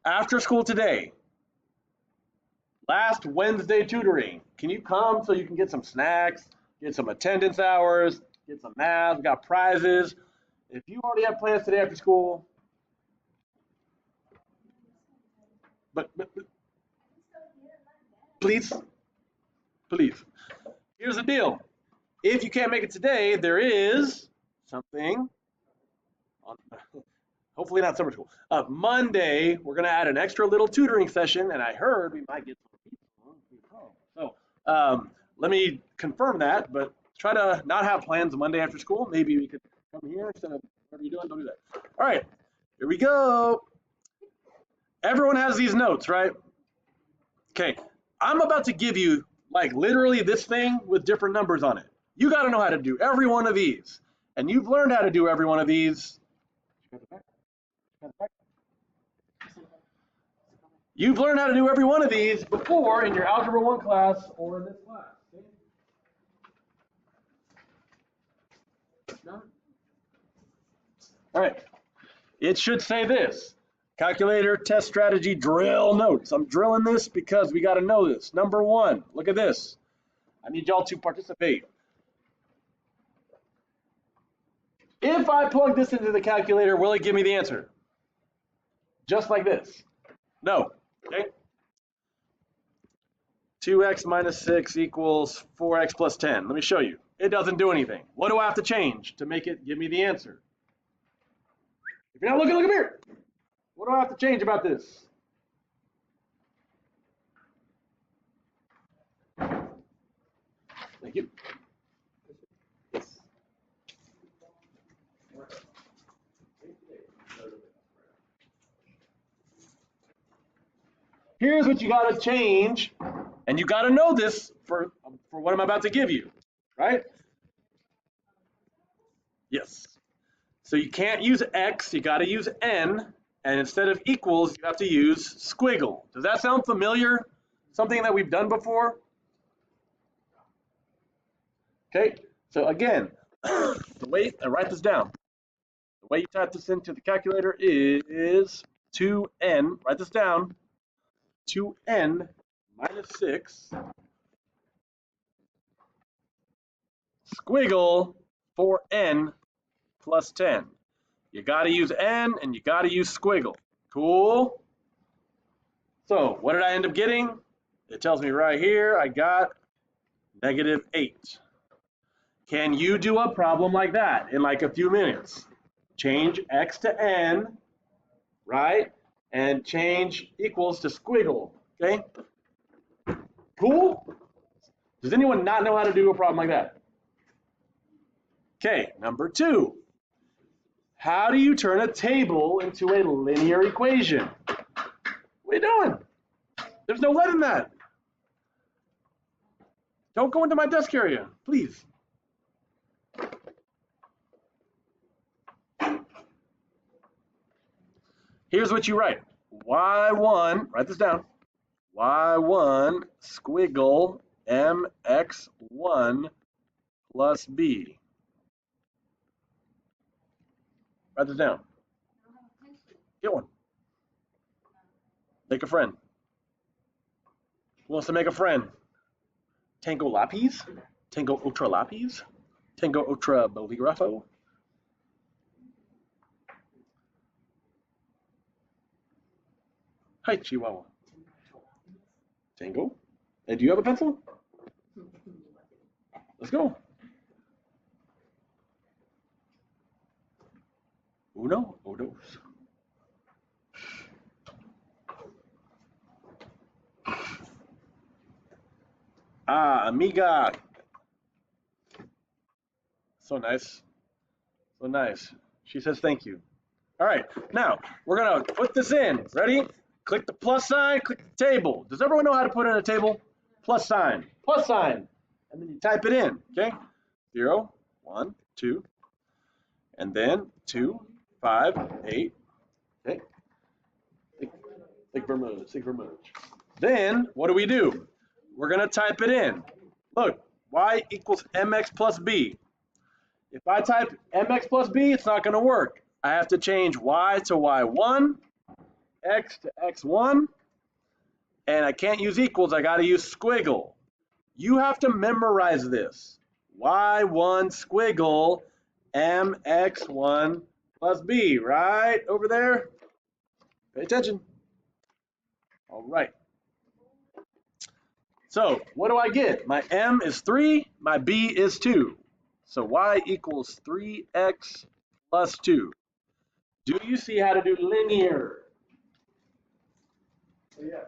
after school today, last Wednesday tutoring, can you come so you can get some snacks, get some attendance hours, get some math, we got prizes. If you already have plans today after school, but please, please. Here's the deal. If you can't make it today, there is something on, hopefully not summer school. Monday, we're going to add an extra little tutoring session, and I heard we might get some people. So let me confirm that, but try to not have plans Monday after school. Maybe we could come here instead of whatever you're doing, don't do that. All right, here we go. Everyone has these notes, right? Okay, I'm about to give you like literally this thing with different numbers on it. You got to know how to do every one of these. And you've learned how to do every one of these. You've learned how to do every one of these before in your Algebra 1 class or in this class. Okay? All right. It should say this. Calculator, test strategy, drill notes. I'm drilling this because we got to know this. Number 1, look at this. I need y'all to participate. If I plug this into the calculator, will it give me the answer? Just like this? No. Okay. 2x minus 6 equals 4x plus 10. Let me show you. It doesn't do anything. What do I have to change to make it give me the answer? If you're not looking, look up here. What do I have to change about this? Thank you. Here's what you got to change, and you got to know this for what I'm about to give you, right? Yes. So you can't use x, you got to use n, and instead of equals, you have to use squiggle. Does that sound familiar? Something that we've done before? Okay, so again, the way I write this down, the way you type this into the calculator is 2n, write this down, 2n minus 6, squiggle 4n plus 10. You got to use n and you got to use squiggle. Cool? So what did I end up getting? It tells me right here I got -8. Can you do a problem like that in like a few minutes? Change x to n, right? And change equals to squiggle, okay? Cool? Does anyone not know how to do a problem like that? Okay, number 2. How do you turn a table into a linear equation? What are you doing? There's no lead in that. Don't go into my desk area, please. Here's what you write. y1, write this down, y1 squiggle mx1 plus b. Write this down. Get one. Make a friend. Who wants to make a friend? Tango Lapis? Tango Ultra Lapis? Tango Ultra Boligrafo? Hi, Chihuahua. Tango? And do you have a pencil? Let's go. Uno o dos. Ah, amiga. So nice. So nice. She says thank you. All right, now we're gonna put this in. Ready? Click the plus sign, click the table. Does everyone know how to put in a table? Plus sign, and then you type it in, okay? 0, 1, 2, and then 2, 5, 8, okay? Think vermouth. Then, what do? We're gonna type it in. Look, y equals mx plus b. If I type mx plus b, it's not gonna work. I have to change y to y1, x to x1, and I can't use equals, I got to use squiggle. You have to memorize this. y1 squiggle mx1 plus b, right over there. Pay attention. All right. So what do I get? My m is 3, my b is 2. So y equals 3x plus 2. Do you see how to do linear? Yes.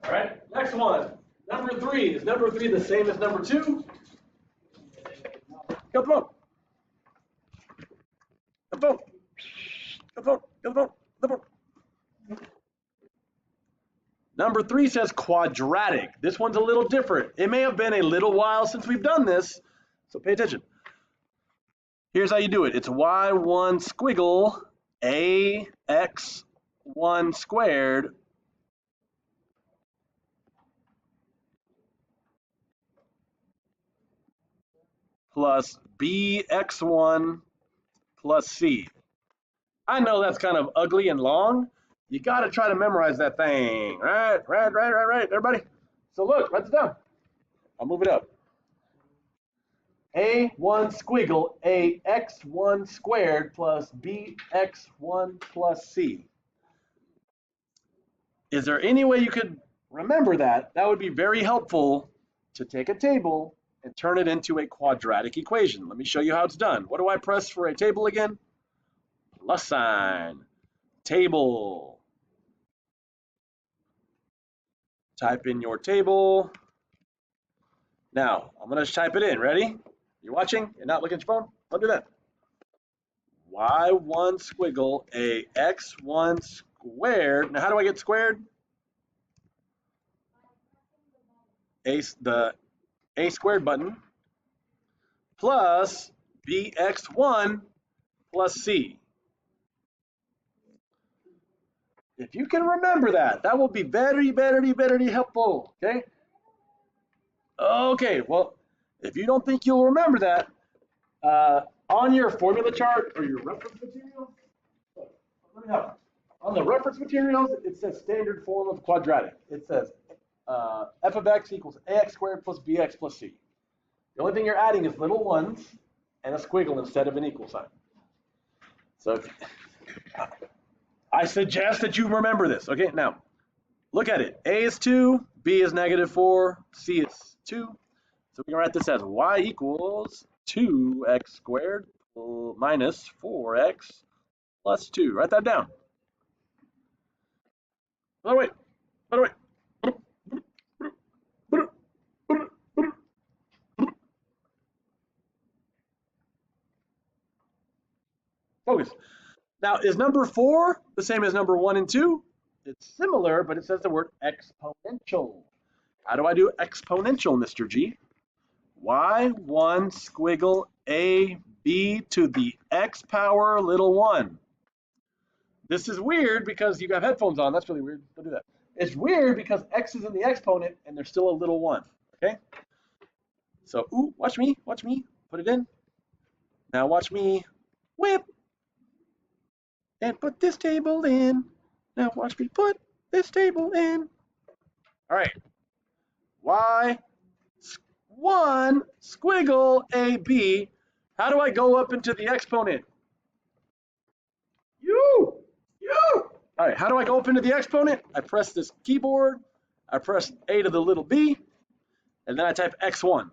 All right, next one. Number 3. Is number 3 the same as number 2? Go phone. Go phone. Go phone. Go phone. Go phone. Number 3 says quadratic. This one's a little different. It may have been a little while since we've done this, so pay attention. Here's how you do it. It's y1 squiggle ax1 squared plus bx1 plus c. I know that's kind of ugly and long. You got to try to memorize that thing. Right, everybody. So look, write this down. I'll move it up. A1 squiggle ax1 squared plus bx1 plus c. Is there any way you could remember that? That would be very helpful to take a table and turn it into a quadratic equation. Let me show you how it's done. What do I press for a table again? Plus sign. Table. Type in your table. Now, I'm going to type it in. Ready? You're watching? You're not looking at your phone? Don't do that. y1 squiggle ax1 squared. Now, how do I get squared? The a squared button plus bx1 plus c. If you can remember that, that will be very helpful, okay? Okay, well, if you don't think you'll remember that, on your formula chart or your reference materials, let me help. On the reference materials, it says standard form of quadratic. It says f of x equals ax squared plus bx plus c. The only thing you're adding is little ones and a squiggle instead of an equal sign. So I suggest that you remember this. Okay, now look at it. A is 2, B is -4, C is 2. So we can write this as y equals 2x squared minus 4x plus 2. Write that down. By the way, focus. Now, is number 4 the same as number 1 and 2? It's similar, but it says the word exponential. How do I do exponential, Mr. G? y1 squiggle ab to the x power little 1. This is weird because you have headphones on. That's really weird. Don't do that. It's weird because x is in the exponent and there's still a little 1. Okay? So, ooh, watch me. Put it in. Now watch me whip. And put this table in. Now watch me put this table in. All right. y1 squiggle ab. How do I go up into the exponent? You. All right. How do I go up into the exponent? I press this keyboard. I press a to the little b. And then I type x1.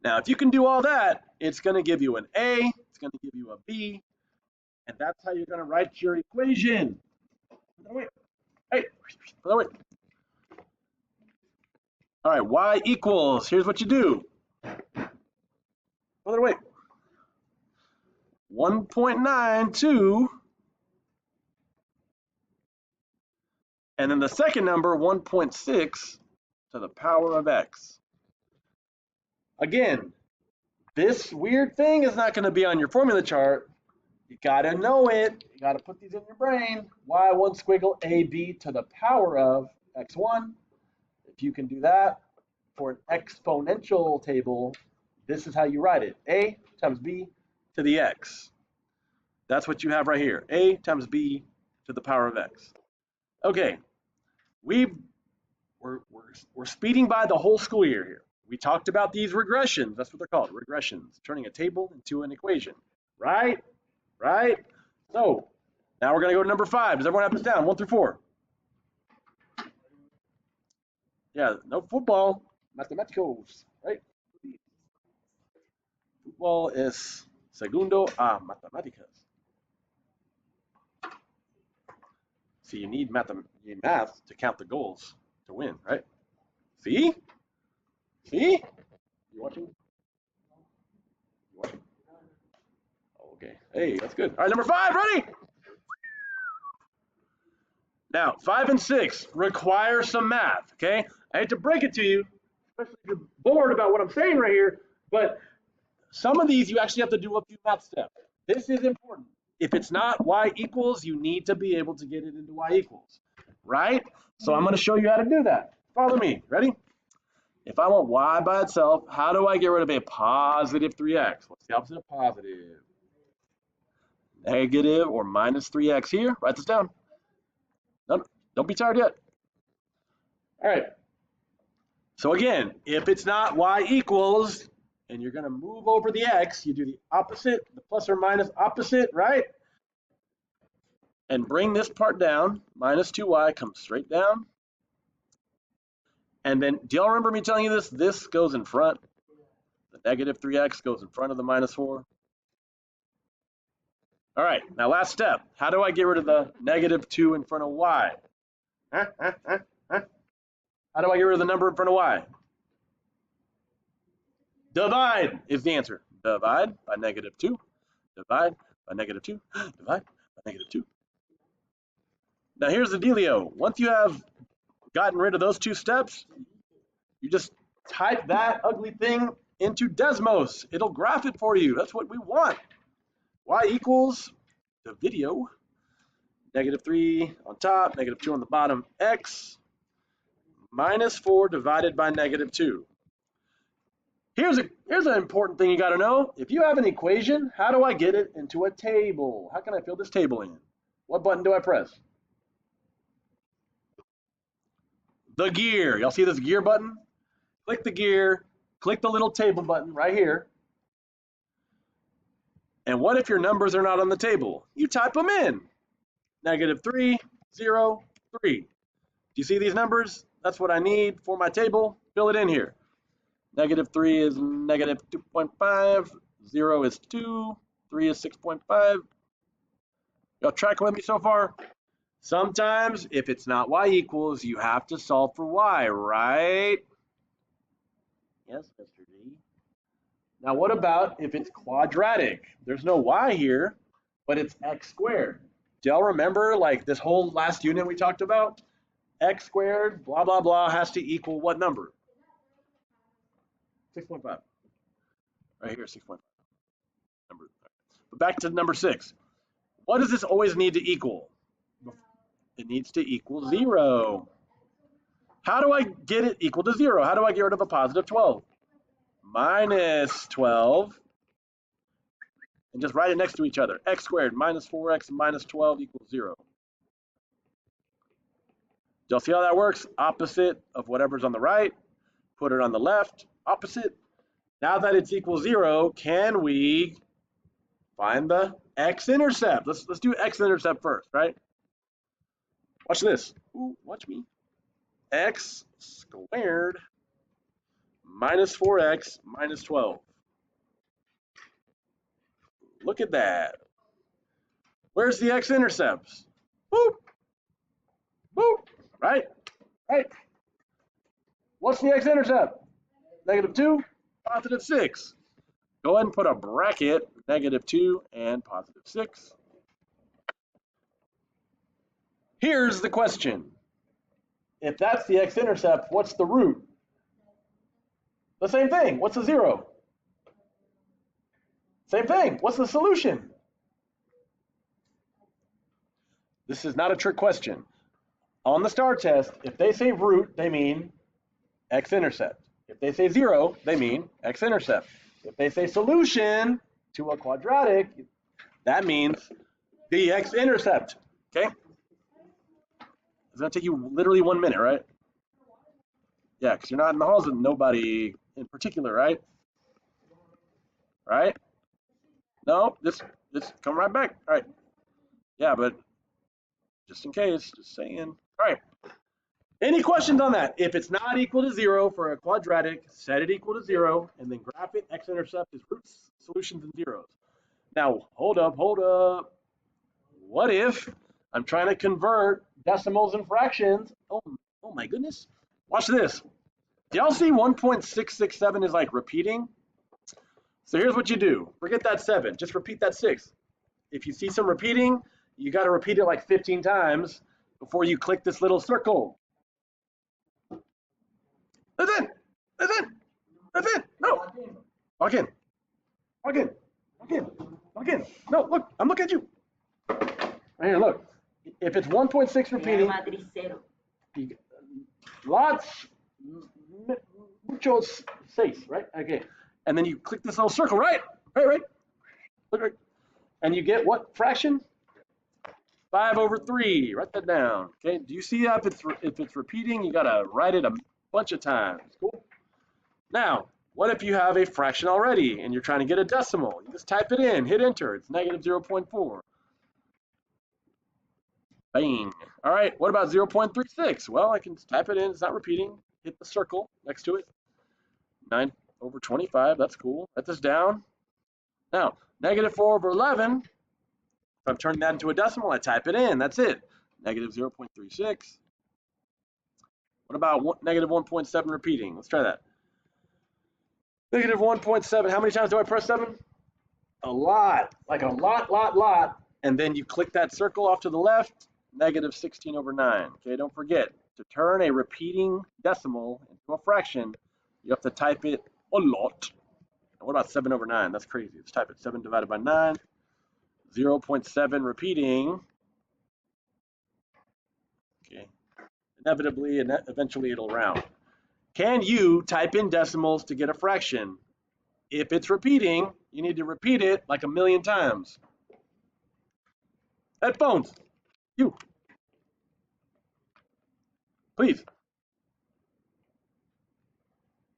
Now, if you can do all that, it's going to give you an a. It's going to give you a b. And that's how you're going to write your equation. Hey, by the way. All right, y equals, here's what you do. By the way, 1.92, and then the second number, 1.6 to the power of x. Again, this weird thing is not going to be on your formula chart. You got to know it. You got to put these in your brain. y1 squiggle ab to the power of x1 If you can do that for an exponential table, this is how you write it. A times b to the x. That's what you have right here. A times b to the power of x. Okay, we're speeding by the whole school year here. We talked about these regressions. That's what they're called, regressions, turning a table into an equation. Right? Right? So now we're going to go to number 5. Does everyone have this down? 1 through 4. Yeah, no football. Matemáticos, right? Football es segundo a matemáticas. So you need math to count the goals to win, right? See? See? You watching? You watching? Okay. Hey, that's good. All right, number 5, ready? Now, 5 and 6 require some math, okay? I hate to break it to you, especially if you're bored about what I'm saying right here, but some of these you actually have to do a few math steps. This is important. If it's not y equals, you need to be able to get it into y equals, right? So I'm going to show you how to do that. Follow me. Ready? If I want y by itself, how do I get rid of a positive 3x? What's the opposite of positive? Negative or minus 3x here. Write this down. No, don't be tired yet. All right. So again, if it's not y equals, and you're going to move over the x, you do the opposite, the plus or minus opposite, right? And bring this part down. Minus 2y comes straight down. And then, do y'all remember me telling you this? This goes in front. The negative 3x goes in front of the minus 4. All right, now last step. How do I get rid of the negative 2 in front of y? How do I get rid of the number in front of y? Divide is the answer. Divide by negative 2. Divide by negative 2. Divide by negative 2. Now here's the dealio. Once you have gotten rid of those 2 steps, you just type that ugly thing into Desmos. It'll graph it for you. That's what we want. Y equals the video. Negative 3 on top, negative 2 on the bottom. X minus 4 divided by negative 2. Here's an important thing you got to know. If you have an equation, how do I get it into a table? How can I fill this table in? What button do I press? The gear. Y'all see this gear button? Click the gear, click the little table button right here. And what if your numbers are not on the table? You type them in. Negative 3, 0, 3. Do you see these numbers? That's what I need for my table. Fill it in here. Negative 3 is negative 2.5, 0 is 2, 3 is 6.5. Y'all tracking with me so far? Sometimes, if it's not y equals, you have to solve for y, right? Yes, Mr. D. Now, what about if it's quadratic? There's no y here, but it's x squared. Do y'all remember, like, this whole last unit we talked about? X squared, blah, blah, blah, has to equal what number? 6.5. Right here, 6.5. Number. But back to number 6. What does this always need to equal? It needs to equal 0. How do I get it equal to 0? How do I get rid of a positive 12? Minus 12. And just write it next to each other. X squared minus 4x minus 12 equals 0. Do y'all see how that works? Opposite of whatever's on the right. Put it on the left. Opposite. Now that it's equal 0, can we find the x-intercept? Let's do x-intercept first, right? Watch this. Ooh, watch me. X squared minus 4x minus 12. Look at that. Where's the x-intercepts? Boop. Boop. Right? Right. What's the x-intercept? Negative 2, positive 6. Go ahead and put a bracket, negative 2 and positive 6. Here's the question. If that's the x-intercept, what's the root? The same thing. What's the 0? Same thing. What's the solution? This is not a trick question. On the STAAR test, if they say root, they mean x-intercept. If they say 0, they mean x-intercept. If they say solution to a quadratic, that means the x-intercept. Okay? It's going to take you literally 1 minute, right? Yeah, because you're not in the halls with nobody in particular, right? Right? No, just come right back. All right. Yeah, but just in case, just saying. All right. Any questions on that? If it's not equal to 0 for a quadratic, set it equal to 0, and then graph it. X-intercept is roots, solutions, and zeros. Now, hold up. What if I'm trying to convert decimals and fractions? Oh my goodness. Watch this. Do y'all see 1.667 is like repeating? So here's what you do. Forget that 7. Just repeat that 6. If you see some repeating, you got to repeat it like 15 times before you click this little circle. That's it. That's it. That's it. No. Walk in. Walk in. Walk in. Walk in. No, look. I'm looking at you. Right here, look. If it's 1.6 repeating, lots, muchos, seis, right? Okay. And then you click this little circle, right? Right. Look right. And you get what fraction? 5/3. Write that down. Okay. Do you see that? If it's repeating, you gotta write it a bunch of times. Cool. Now, what if you have a fraction already and you're trying to get a decimal? You just type it in, hit enter. It's negative 0.4. Bang. All right. What about 0.36? Well, I can type it in. It's not repeating. Hit the circle next to it. 9/25. That's cool. Write this down. Now, negative 4/11. If I'm turning that into a decimal, I type it in. That's it. Negative 0.36. What about negative 1.7 repeating? Let's try that. Negative 1.7. How many times do I press 7? A lot. Like a lot. And then you click that circle off to the left. Negative 16/9. Okay, don't forget, to turn a repeating decimal into a fraction, you have to type it a lot. And what about 7/9? That's crazy. Let's type it. 7 divided by 9. 0.7 repeating. Okay. Inevitably, and eventually it'll round. Can you type in decimals to get a fraction? If it's repeating, you need to repeat it like 1,000,000 times. Headphones. You. Please.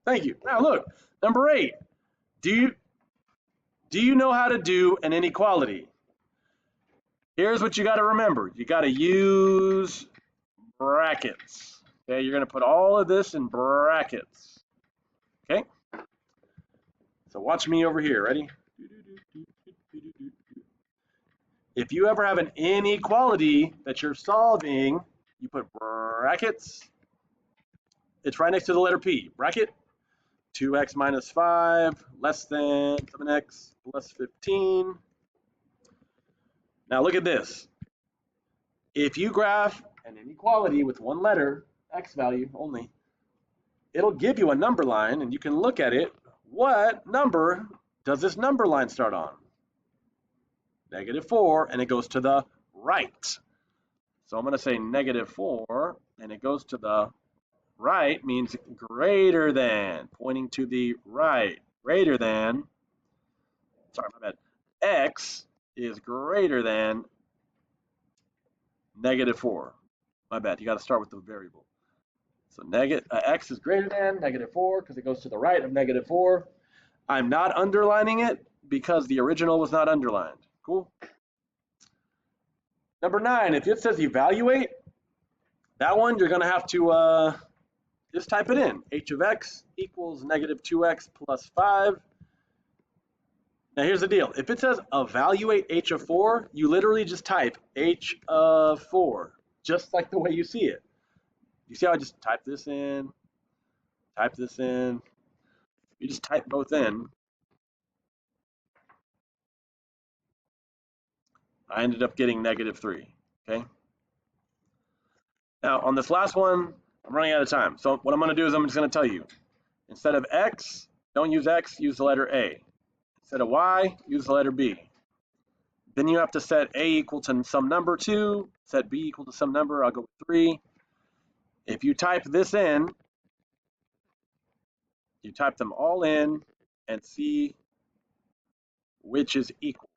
Thank you. Now look, number 8. Do you know how to do an inequality? Here's what you got to remember. You got to use brackets. Okay, you're going to put all of this in brackets. Okay? So watch me over here. Ready? If you ever have an inequality that you're solving, you put brackets. It's right next to the letter P. Bracket. 2x minus 5 less than 7x plus 15. Now look at this. If you graph an inequality with one letter, x value only, it'll give you a number line, and you can look at it. What number does this number line start on? -4, and it goes to the right. So I'm going to say -4, and it goes to the right means greater than, pointing to the right. Greater than, sorry, my bad. X is greater than -4. My bad, you got to start with the variable. So x is greater than -4 because it goes to the right of -4. I'm not underlining it because the original was not underlined. Cool. Number 9, if it says evaluate, that one you're going to have to just type it in. H of x equals -2x plus 5. Now here's the deal. If it says evaluate h of 4, you literally just type h of 4, just like the way you see it. You see how I just type this in, type this in. You just type both in. I ended up getting -3, okay? Now on this last one, I'm running out of time. So what I'm going to do is I'm just going to tell you, instead of x, don't use x, use the letter A. Instead of y, use the letter B. Then you have to set A equal to some number 2, set B equal to some number, I'll go with 3. If you type this in, You type them all in and see which is equal.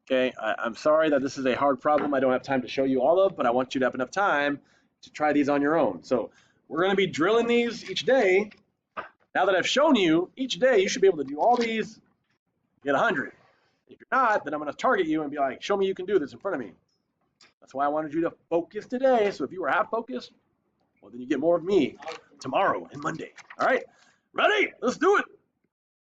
Okay, I'm sorry that this is a hard problem I don't have time to show you all of, but I want you to have enough time to try these on your own. So we're going to be drilling these each day. Now that I've shown you, each day you should be able to do all these, get 100. If you're not, then I'm going to target you and be like, show me you can do this in front of me. That's why I wanted you to focus today. So if you were half focused, well, then you get more of me tomorrow and Monday. All right, ready? Let's do it.